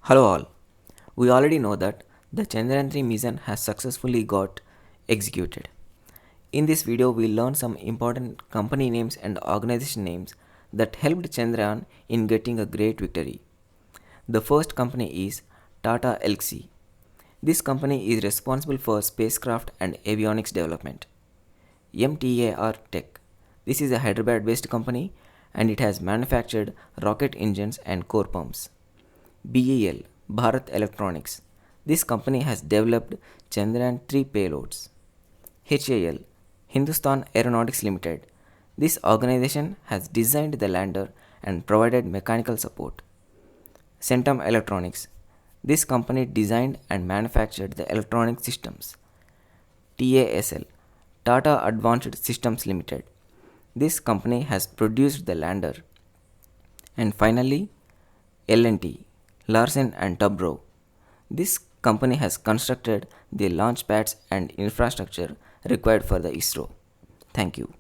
Hello all. We already know that the Chandrayan-3 mission has successfully got executed. In this video, we'll learn some important company names and organization names that helped Chandrayaan in getting a great victory. The first company is Tata Elxsi. This company is responsible for spacecraft and avionics development. MTAR Tech. This is a Hyderabad-based company and it has manufactured rocket engines and core pumps. BEL, Bharat Electronics. This company has developed Chandrayaan-3 payloads. HAL, Hindustan Aeronautics Limited. This organization has designed the lander and provided mechanical support. Centum Electronics. This company designed and manufactured the electronic systems. TASL, Tata Advanced Systems Limited. This company has produced the lander. And finally, L&T, Larsen and Toubro. This company has constructed the launch pads and infrastructure required for the ISRO. Thank you.